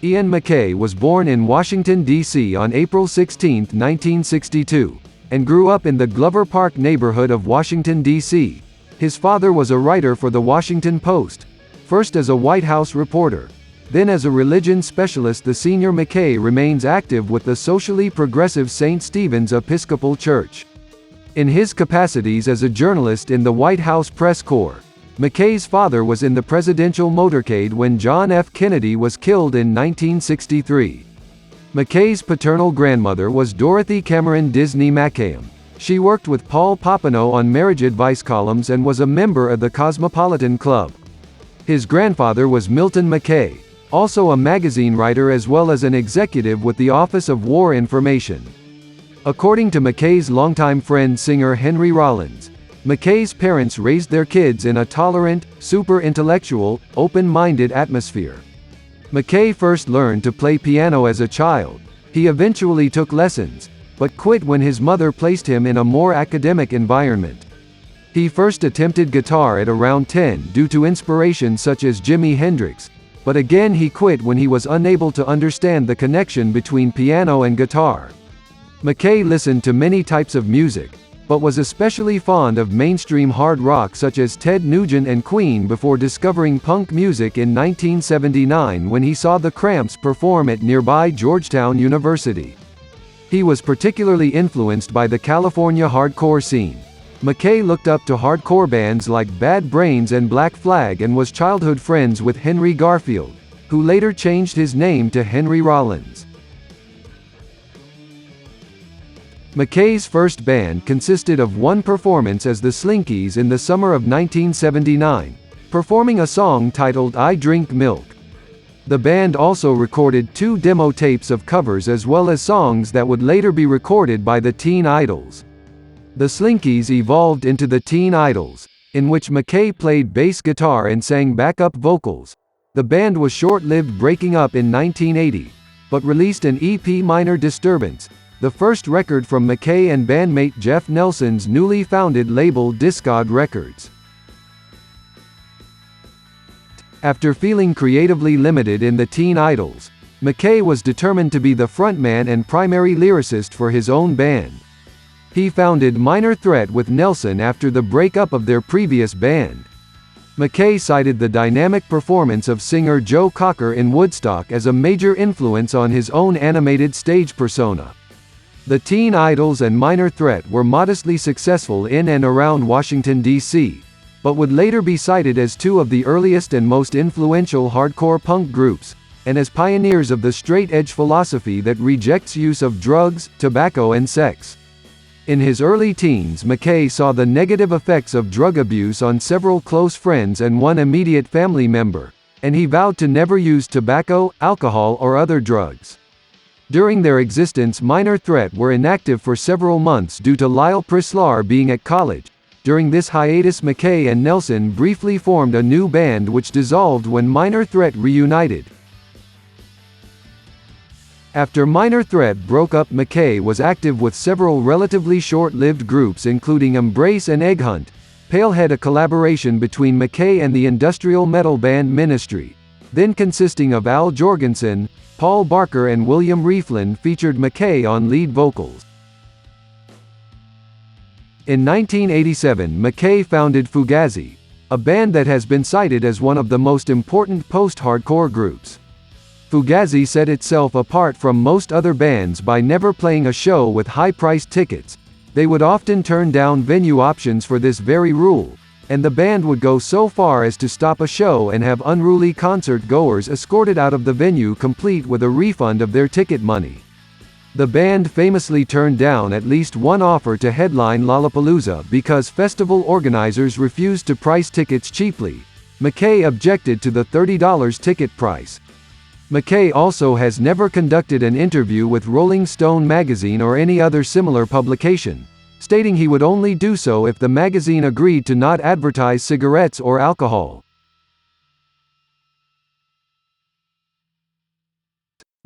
Ian MacKaye was born in Washington, D.C. on April 16, 1962, and grew up in the Glover Park neighborhood of Washington, D.C. His father was a writer for The Washington Post, first as a White House reporter, then as a religion specialist. The senior MacKaye remains active with the socially progressive St. Stephen's Episcopal Church. In his capacities as a journalist in the White House press corps, MacKaye's father was in the presidential motorcade when John F. Kennedy was killed in 1963. MacKaye's paternal grandmother was Dorothy Cameron Disney Mackayem. She worked with Paul Popenoe on marriage advice columns and was a member of the Cosmopolitan Club. His grandfather was Milton MacKaye, also a magazine writer as well as an executive with the Office of War Information. According to MacKaye's longtime friend singer Henry Rollins, MacKaye's parents raised their kids in a tolerant, super-intellectual, open-minded atmosphere. MacKaye first learned to play piano as a child. He eventually took lessons, but quit when his mother placed him in a more academic environment. He first attempted guitar at around 10 due to inspiration such as Jimi Hendrix, but again he quit when he was unable to understand the connection between piano and guitar. MacKaye listened to many types of music, but was especially fond of mainstream hard rock such as Ted Nugent and Queen before discovering punk music in 1979 when he saw the Cramps perform at nearby Georgetown University. He was particularly influenced by the California hardcore scene. MacKaye looked up to hardcore bands like Bad Brains and Black Flag and was childhood friends with Henry Garfield, who later changed his name to Henry Rollins. MacKaye's first band consisted of one performance as the Slinkies in the summer of 1979, performing a song titled I Drink Milk. The band also recorded 2 demo tapes of covers as well as songs that would later be recorded by the Teen Idols. The Slinkies evolved into the Teen Idols, in which MacKaye played bass guitar and sang backup vocals. The band was short-lived, breaking up in 1980, but released an EP, Minor Disturbance, the first record from MacKaye and bandmate Jeff Nelson's newly founded label Discog Records. After feeling creatively limited in the Teen Idols, MacKaye was determined to be the frontman and primary lyricist for his own band. He founded Minor Threat with Nelson after the breakup of their previous band. MacKaye cited the dynamic performance of singer Joe Cocker in Woodstock as a major influence on his own animated stage persona. The Teen Idols and Minor Threat were modestly successful in and around Washington, D.C., but would later be cited as 2 of the earliest and most influential hardcore punk groups, and as pioneers of the straight-edge philosophy that rejects use of drugs, tobacco and sex. In his early teens, MacKaye saw the negative effects of drug abuse on several close friends and one immediate family member, and he vowed to never use tobacco, alcohol or other drugs. During their existence, Minor Threat were inactive for several months due to Lyle Prislar being at college. During this hiatus, MacKaye and Nelson briefly formed a new band which dissolved when Minor Threat reunited. After Minor Threat broke up, MacKaye was active with several relatively short-lived groups including Embrace and Egg Hunt, Palehead, a collaboration between MacKaye and the industrial metal band Ministry, then consisting of Al Jorgensen, Paul Barker and William Rieflin, featured MacKaye on lead vocals. In 1987, MacKaye founded Fugazi, a band that has been cited as one of the most important post-hardcore groups. Fugazi set itself apart from most other bands by never playing a show with high-priced tickets. They would often turn down venue options for this very rule, and the band would go so far as to stop a show and have unruly concert-goers escorted out of the venue complete with a refund of their ticket money. The band famously turned down at least one offer to headline Lollapalooza because festival organizers refused to price tickets cheaply. MacKaye objected to the $30 ticket price. MacKaye also has never conducted an interview with Rolling Stone magazine or any other similar publication, stating he would only do so if the magazine agreed to not advertise cigarettes or alcohol.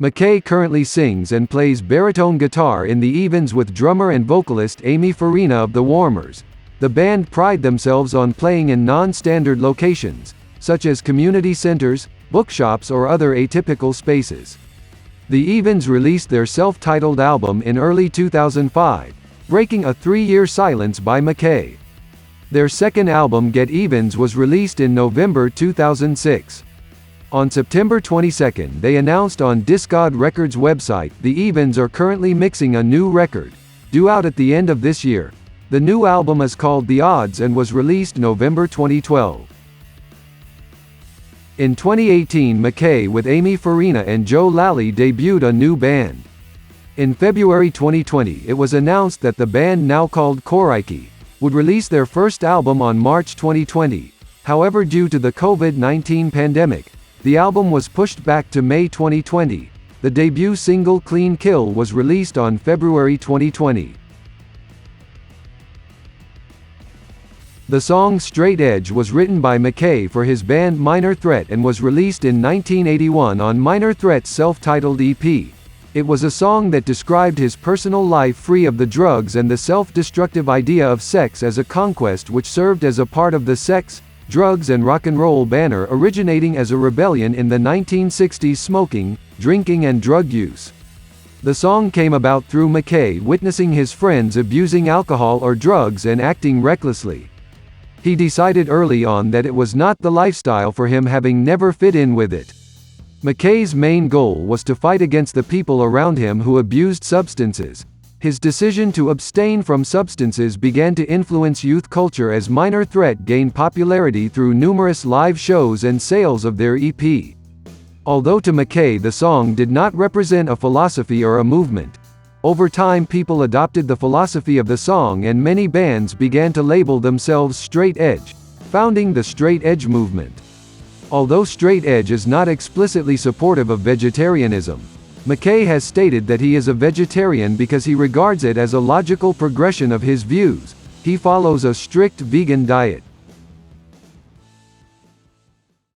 MacKaye currently sings and plays baritone guitar in the Evens with drummer and vocalist Amy Farina of The Warmers. The band pride themselves on playing in non-standard locations, such as community centers, bookshops or other atypical spaces. The Evens released their self-titled album in early 2005, breaking a 3-year silence by MacKaye. Their second album Get Evens was released in November 2006. On September 22, they announced on Discog Records website, the Evens are currently mixing a new record, due out at the end of this year. The new album is called The Odds and was released November 2012. In 2018, MacKaye with Amy Farina and Joe Lally debuted a new band. In February 2020, it was announced that the band, now called Koraiki, would release their first album on March 2020. However, due to the COVID-19 pandemic, the album was pushed back to May 2020. The debut single Clean Kill was released on February 2020. The song Straight Edge was written by MacKaye for his band Minor Threat and was released in 1981 on Minor Threat's self-titled EP. It was a song that described his personal life free of the drugs and the self-destructive idea of sex as a conquest, which served as a part of the sex, drugs and rock and roll banner, originating as a rebellion in the 1960s smoking, drinking and drug use. The song came about through MacKaye witnessing his friends abusing alcohol or drugs and acting recklessly. He decided early on that it was not the lifestyle for him, having never fit in with it. MacKaye's main goal was to fight against the people around him who abused substances. His decision to abstain from substances began to influence youth culture as Minor Threat gained popularity through numerous live shows and sales of their EP. Although to MacKaye the song did not represent a philosophy or a movement, over time people adopted the philosophy of the song and many bands began to label themselves straight edge, founding the straight edge movement. Although straight edge is not explicitly supportive of vegetarianism, MacKaye has stated that he is a vegetarian because he regards it as a logical progression of his views. He follows a strict vegan diet.